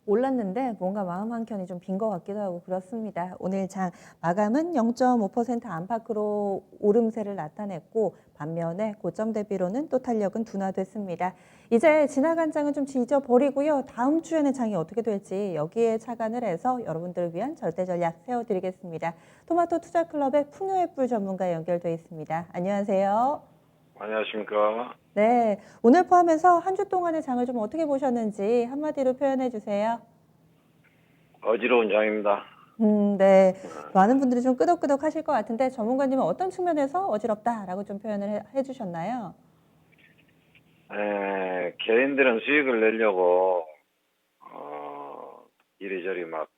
올랐는데 뭔가 마음 한켠이 좀 빈 것 같기도 하고 그렇습니다. 오늘 장 마감은 0.5% 안팎으로 오름세를 나타냈고 반면에 고점 대비로는 또 탄력은 둔화됐습니다. 이제 지나간 장은 좀 잊어버리고요. 다음 주에는 장이 어떻게 될지 여기에 착안을 해서 여러분들을 위한 절대 전략 세워드리겠습니다. 토마토 투자클럽의 풍요의 뿔 전문가 연결돼 있습니다. 안녕하세요. 안녕하십니까. 네, 오늘 포함해서 한 주 동안의 장을 좀 어떻게 보셨는지 한마디로 표현해 주세요. 어지러운 장입니다. 네. 많은 분들이 좀 끄덕끄덕 하실 것 같은데 전문가님은 어떤 측면에서 어지럽다라고 좀 표현을 해주셨나요? 개인들은 수익을 내려고 이리저리 막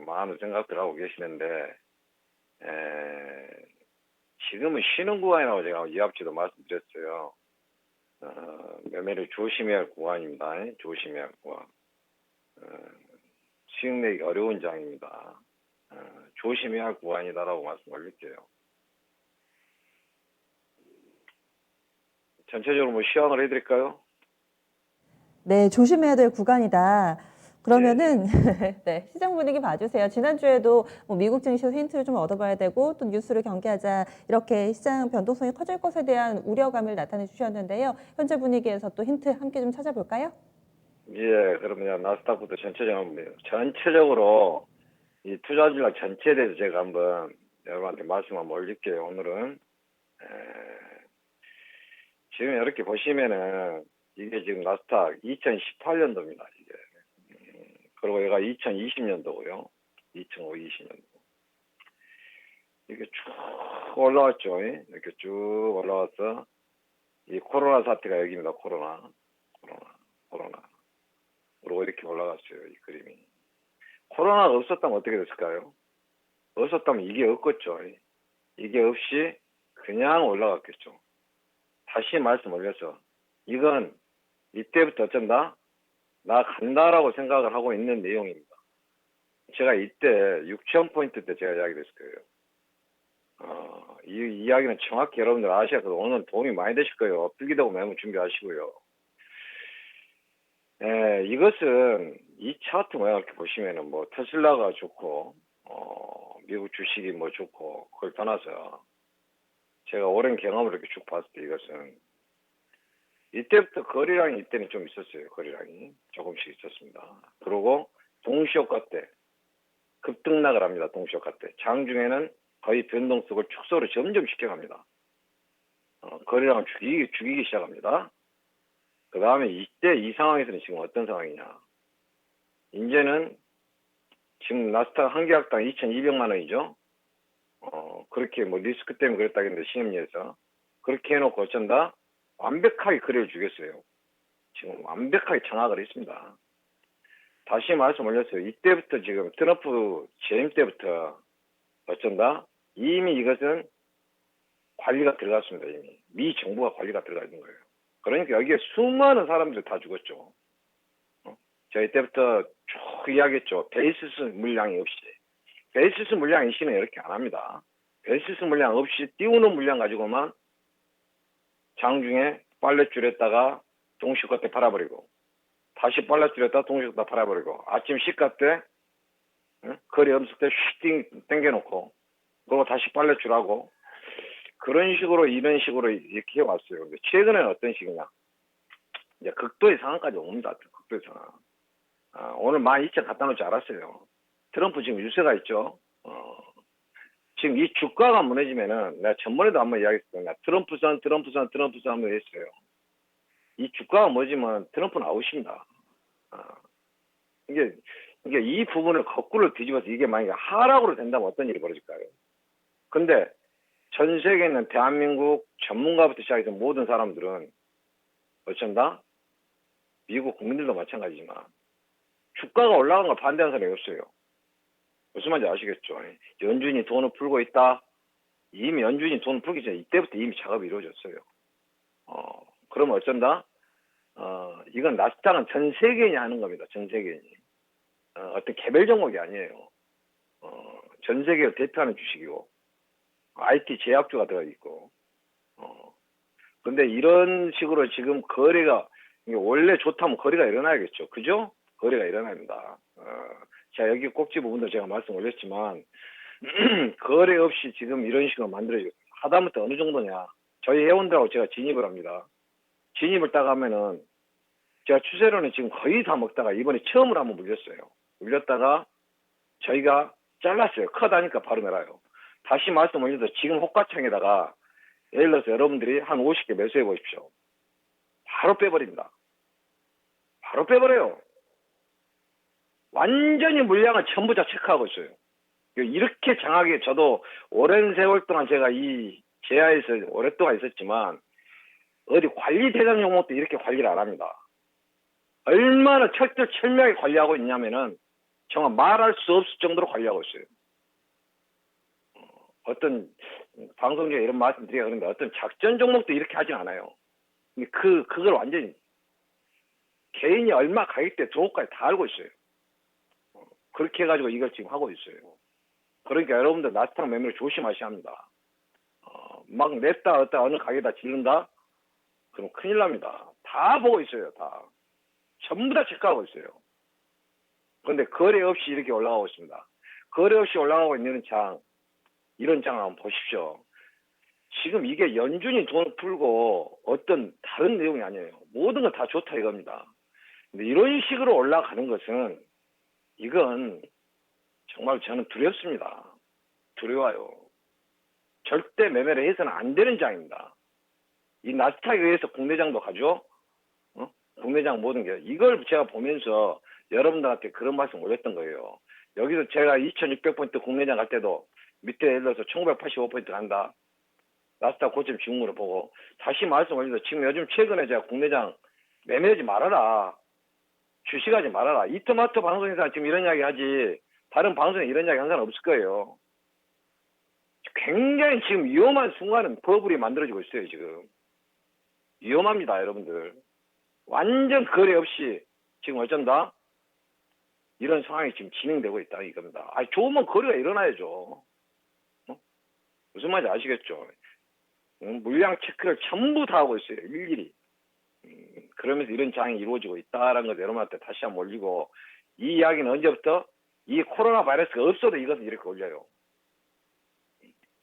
많은 생각들 하고 계시는데 지금은 쉬는 구간이라고 제가 이 앞에도 말씀드렸어요. 매매를 조심해야 할 구간입니다. 조심해야 할 구간. 수익 내기 어려운 장입니다. 조심해야 할 구간이다라고 말씀 올릴게요. 전체적으로 뭐 시황을 해드릴까요? 네, 조심해야 될 구간이다. 그러면은 예. 네, 시장 분위기 봐주세요. 지난주에도 뭐 미국 증시에서 힌트를 좀 얻어봐야 되고 또 뉴스를 경계하자 이렇게 시장 변동성이 커질 것에 대한 우려감을 나타내 주셨는데요. 현재 분위기에서 또 힌트 함께 좀 찾아볼까요? 예, 그러면 나스닥부터 전체적으로 이 투자 전략 전체에 대해서 제가 한번 여러분한테 말씀 한번 올릴게요. 오늘은 지금 이렇게 보시면은 이게 지금 나스닥 2018년도입니다. 이게 그리고 얘가 2020년도고요. 2020년도 이게 쭉 올라왔죠. 이렇게 쭉 올라와서 이 코로나 사태가 여기입니다. 코로나. 그리고 이렇게 올라갔어요. 이 그림이. 코로나가 없었다면 어떻게 됐을까요? 없었다면 이게 없겠죠. 이게 없이 그냥 올라갔겠죠. 다시 말씀 올려서 이건 이때부터 어쩐다? 나 간다라고 생각을 하고 있는 내용입니다. 제가 이때 6,000포인트 때 제가 이야기했을 거예요. 이 이야기는 정확히 여러분들 아셔야 돼서 오늘 도움이 많이 되실 거예요. 필기되고 메모 준비하시고요. 이것은 이 차트 모양 이렇게 보시면은 뭐 테슬라가 좋고 미국 주식이 뭐 좋고 그걸 떠나서 제가 오랜 경험을 이렇게 쭉 봤을 때 이것은 이때부터 거래량이 이때는 좀 있었어요. 거래량이 조금씩 있었습니다. 그리고 동시효과 때 급등락을 합니다. 동시효과 때 장중에는 거의 변동성을 축소를 점점 시켜갑니다. 거래량을 죽이기 시작합니다. 그 다음에 이때 이 상황에서는 지금 어떤 상황이냐. 이제는 지금 나스닥 한 계약당 2,200만 원이죠. 그렇게 뭐 리스크 때문에 그랬다겠는데 시험리에서 그렇게 해놓고 어쩐다 완벽하게 거래를 주겠어요. 지금 완벽하게 장악을 했습니다. 다시 말씀 올렸어요. 이때부터 지금 트럼프 재임 때부터 어쩐다 이미 이것은 관리가 들어갔습니다. 이미 미 정부가 관리가 들어가 있는 거예요. 그러니까 여기에 수많은 사람들이 다 죽었죠. 제가 이때부터 쭉 이야기했죠. 베이시스 물량이 없이. 베이시스 물량 이시는 이렇게 안 합니다. 베이시스 물량 없이 띄우는 물량 가지고만 장중에 빨랫줄에다가 동시가 때 팔아버리고 다시 빨랫줄에다가 동시가 팔아버리고 아침 시가 때 거리 없을 때 슈팅 땡겨놓고 그리고 다시 빨랫줄하고 그런 식으로 이런 식으로 이렇게 해왔어요. 근데 최근에는 어떤 식이냐. 이제 극도의 상황까지 옵니다. 극도의 상황. 오늘 12,000 갖다 놓을 줄 알았어요. 트럼프 지금 유세가 있죠. 지금 이 주가가 무너지면은 내가 전번에도 한번 이야기했어요. 트럼프선 한번 했어요. 이 주가가 무너지면 트럼프는 아웃입니다. 이게 이 부분을 거꾸로 뒤집어서 이게 만약에 하락으로 된다면 어떤 일이 벌어질까요? 근데 전 세계에 있는 대한민국 전문가부터 시작해서 모든 사람들은 어쩐다? 미국 국민들도 마찬가지지만 주가가 올라간 걸 반대하는 사람이 없어요. 무슨 말인지 아시겠죠? 연준이 돈을 풀고 있다. 이미 연준이 돈을 풀기 전에 이때부터 이미 작업이 이루어졌어요. 그러면 어쩐다? 이건 나스닥은 전 세계인이 하는 겁니다. 전 세계인이. 어떤 개별 종목이 아니에요. 전 세계를 대표하는 주식이고 IT 제약주가 들어있고 근데 이런 식으로 지금 거래가 원래 좋다면 거래가 일어나야겠죠. 그죠? 거래가 일어납니다. 제가 여기 꼭지 부분도 제가 말씀 올렸지만 거래 없이 지금 이런 식으로 만들어지고 하다못해 어느 정도냐. 저희 회원들하고 제가 진입을 합니다. 진입을 딱 하면은 제가 추세로는 지금 거의 다 먹다가 이번에 처음으로 한번 물렸어요. 물렸다가 저희가 잘랐어요. 커다니까 바로 내려요. 다시 말씀 올려도 지금 호가창에다가 예를 들어서 여러분들이 한 50개 매수해 보십시오. 바로 빼버립니다. 바로 빼버려요. 완전히 물량을 전부 다 체크하고 있어요. 이렇게 장하게 저도 오랜 세월 동안 제가 이 제야에서 오랫동안 있었지만 어디 관리 대상 종목도 이렇게 관리를 안 합니다. 얼마나 철저하게 관리하고 있냐면은 정말 말할 수 없을 정도로 관리하고 있어요. 어떤 방송 중에 이런 말씀 드리기가 그런데 어떤 작전 종목도 이렇게 하진 않아요. 그걸 완전히 개인이 얼마 가격대 들어올까지 다 알고 있어요. 그렇게 해가지고 이걸 지금 하고 있어요. 그러니까 여러분들 나스닥 매매를 조심하셔야 합니다. 막 냈다 어디다 어느 가게다 지른다? 그럼 큰일 납니다. 다 보고 있어요. 다. 전부 다 체크하고 있어요. 그런데 거래 없이 이렇게 올라가고 있습니다. 거래 없이 올라가고 있는 장, 이런 장 한번 보십시오. 지금 이게 연준이 돈을 풀고 어떤 다른 내용이 아니에요. 모든 건 다 좋다 이겁니다. 근데 이런 식으로 올라가는 것은 이건 정말 저는 두렵습니다. 두려워요. 절대 매매를 해서는 안 되는 장입니다. 이 나스닥에 의해서 국내장도 가죠. 국내장 모든 게 이걸 제가 보면서 여러분들한테 그런 말씀 올렸던 거예요. 여기서 제가 2600포인트 국내장 갈 때도 밑에 예를 들어서 1985포인트 간다. 나스닥 고점 지금으로 보고 다시 말씀 올려서 지금 요즘 최근에 제가 국내장 매매하지 말아라. 주식하지 말아라. 이토마토 방송에서 지금 이런 이야기 하지 다른 방송에 이런 이야기 한 사람 없을 거예요. 굉장히 지금 위험한 순간은 버블이 만들어지고 있어요. 지금 위험합니다. 여러분들 완전 거래 없이 지금 어쩐다 이런 상황이 지금 진행되고 있다 이겁니다. 좋으면 거래가 일어나야죠. 무슨 말인지 아시겠죠? 물량 체크를 전부 다 하고 있어요. 일일이. 그러면서 이런 장이 이루어지고 있다라는 걸 여러분한테 다시 한번 올리고 이 이야기는 언제부터? 이 코로나 바이러스가 없어도 이것은 이렇게 올려요.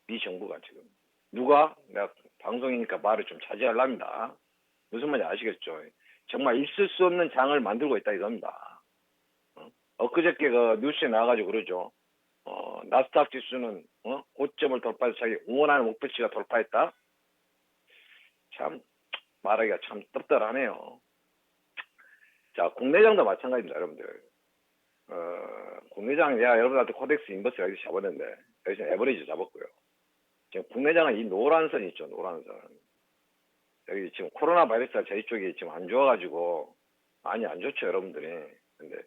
이 정부가 지금. 누가? 내가 방송이니까 말을 좀 자제하랍니다. 무슨 말인지 아시겠죠? 정말 있을 수 없는 장을 만들고 있다 이겁니다. 엊그저께 그 뉴스에 나와가지고 그러죠. 나스닥 지수는 고점을 돌파해서 자기 응원하는 목표치가 돌파했다. 참 말하기가 참 떡떡하네요. 자, 국내장도 마찬가지입니다, 여러분들. 국내장 내가 여러분한테 코덱스 인버스 여기서 잡았는데 여기서 에버리지 잡았고요. 지금 국내장은 이 노란 선 있죠, 노란 선. 여기 지금 코로나 바이러스가 저희 쪽이 지금 안 좋아가지고 많이 안 좋죠, 여러분들이. 근데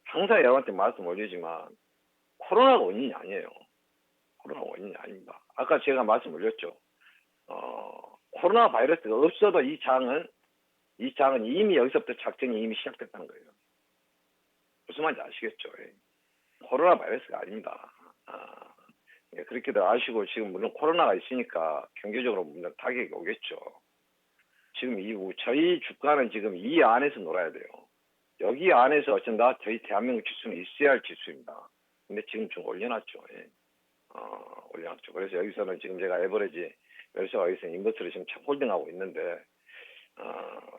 항상 여러분한테 말씀 올리지만 코로나가 원인이 아니에요. 코로나 원인이 아닙니다. 아까 제가 말씀 올렸죠. 코로나 바이러스가 없어도 이 장은 이미 여기서부터 작전이 이미 시작됐다는 거예요. 무슨 말인지 아시겠죠? 코로나 바이러스가 아닙니다. 그렇게도 아시고 지금 물론 코로나가 있으니까 경제적으로 물론 타격이 오겠죠. 지금 저희 주가는 지금 이 안에서 놀아야 돼요. 여기 안에서 어쩐다 저희 대한민국 지수는 있어야 할 지수입니다. 근데 지금 좀 올려놨죠. 올려놨죠. 그래서 여기서는 지금 제가 에버리지 여기서 인버스를 지금 홀딩하고 있는데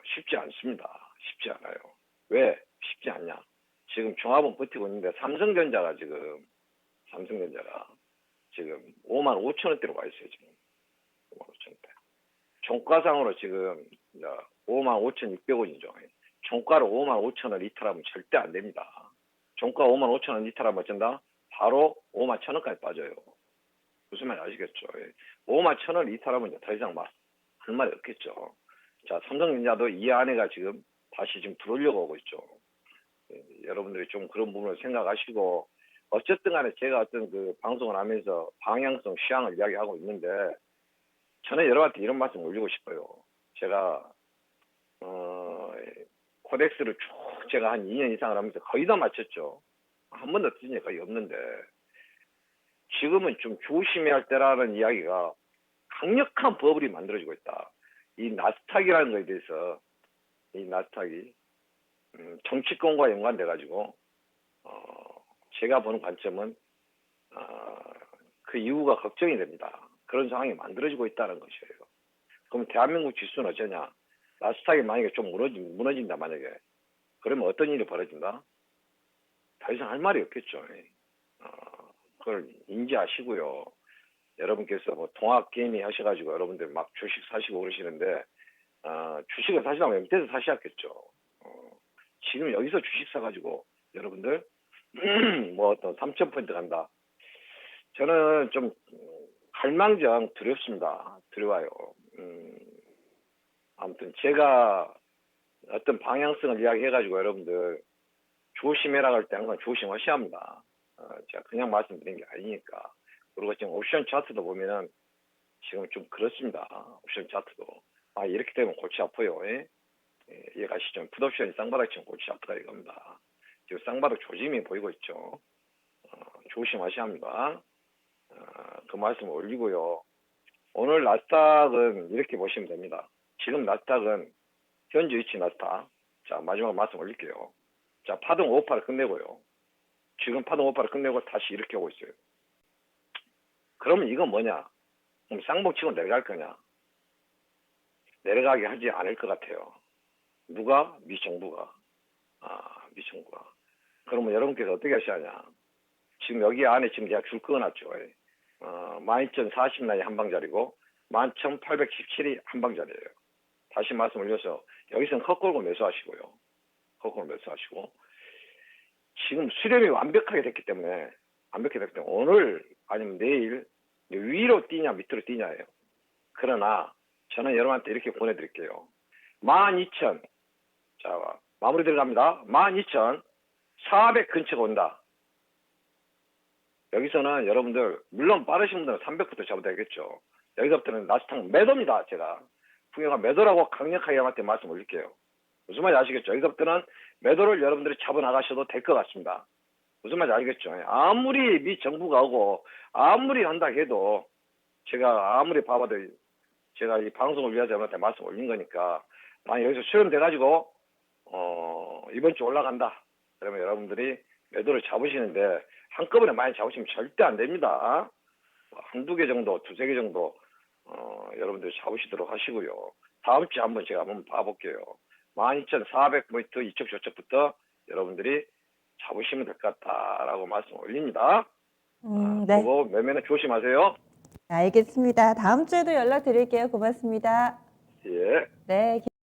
쉽지 않습니다. 쉽지 않아요. 왜 쉽지 않냐? 지금 종합은 버티고 있는데 삼성전자가 지금 55,000원대로 가 있어요. 지금 55,000원대. 종가상으로 지금 55,600원이죠. 종가로 55,000원 이탈하면 절대 안 됩니다. 종가 55,000원 이탈하면 어쩐다? 바로 51,000원까지 빠져요. 무슨 말인지 아시겠죠? 51,000원 이탈하면 더 이상 할 말이 없겠죠. 자, 삼성전자도 이 안에가 지금 다시 지금 들어오려고 하고 있죠. 여러분들이 좀 그런 부분을 생각하시고 어쨌든 간에 제가 어떤 그 방송을 하면서 방향성, 시향을 이야기하고 있는데 저는 여러분한테 이런 말씀 올리고 싶어요. 제가 코덱스를 쭉 제가 한 2년 이상을 하면서 거의 다 맞췄죠. 한 번도 틀린 게 거의 없는데 지금은 좀 조심해야 할 때라는 이야기가 강력한 버블이 만들어지고 있다. 이 나스닥이라는 거에 대해서 이 나스닥이 정치권과 연관돼 가지고 제가 보는 관점은 그 이유가 걱정이 됩니다. 그런 상황이 만들어지고 있다는 것이에요. 그럼 대한민국 지수는 어쩌냐? 나스닥이 만약에 좀 무너진다 만약에 그러면 어떤 일이 벌어진다? 더 이상 할 말이 없겠죠. 그걸 인지하시고요. 여러분께서 뭐 통합 개미 하셔가지고 여러분들 막 주식 사시고 그러시는데 주식을 사시려면 밑에서 사셔야겠죠. 지금 여기서 주식 사가지고 여러분들 뭐 어떤 3,000포인트 간다. 저는 좀 갈망정 두렵습니다. 두려워요. 아무튼 제가 어떤 방향성을 이야기해가지고 여러분들 조심해라 할 때 항상 조심하셔야 합니다. 제가 그냥 말씀드린 게 아니니까. 그리고 지금 옵션 차트도 보면은 지금 좀 그렇습니다. 옵션 차트도. 이렇게 되면 골치 아파요. 예? 이해가시죠? 풋옵션이 쌍바닥 치면 골치 아프다 이겁니다. 지금 쌍바닥 조짐이 보이고 있죠. 조심하셔야 합니다. 그 말씀 올리고요. 오늘 나스닥은 이렇게 보시면 됩니다. 지금 나스닥은 현재 위치 나스닥. 자, 마지막 말씀 올릴게요. 자, 파동 5파를 끝내고요. 지금 파동 5파를 끝내고 다시 이렇게 오고 있어요. 그러면 이건 뭐냐? 그럼 쌍봉치고 내려갈 거냐? 내려가게 하지 않을 것 같아요. 누가? 미정부가. 미정부가. 그러면 여러분께서 어떻게 하셔야 하냐? 지금 여기 안에 지금 제가 줄 그어놨죠. 12,040라인이 한방자리고 11,817이 한방자리예요. 다시 말씀 올려서 여기서는 컷걸고 매수하시고요. 컷걸고 매수하시고 지금 수렴이 완벽하게 됐기 때문에 오늘 아니면 내일 위로 뛰냐 밑으로 뛰냐예요. 그러나 저는 여러분한테 이렇게 보내드릴게요. 12,000 자 마무리 들어갑니다. 12,400 근처가 온다. 여기서는 여러분들 물론 빠르신 분들은 300부터 잡아야 되겠죠. 여기서부터는 나스닥 매도입니다. 제가 풍요가 매도라고 강력하게 한테 말씀 올릴게요. 무슨 말인지 아시겠죠? 여기서부터는 매도를 여러분들이 잡아나가셔도 될 것 같습니다. 무슨 말인지 알겠죠? 아무리 미 정부가 오고 아무리 한다 해도 제가 아무리 봐봐도 제가 이 방송을 위해서 여러분한테 말씀 올린 거니까 만약 여기서 수렴돼가지고 이번 주 올라간다. 그러면 여러분들이 매도를 잡으시는데 한꺼번에 많이 잡으시면 절대 안 됩니다. 한두 개 정도, 두세 개 정도 여러분들 잡으시도록 하시고요. 다음 주에 한번 제가 한번 봐볼게요. 12,400포인트 이쪽 저쪽부터 여러분들이 잡으시면 될 것 같다라고 말씀 올립니다. 네. 그거 매매는 조심하세요. 알겠습니다. 다음 주에도 연락드릴게요. 고맙습니다. 예. 네.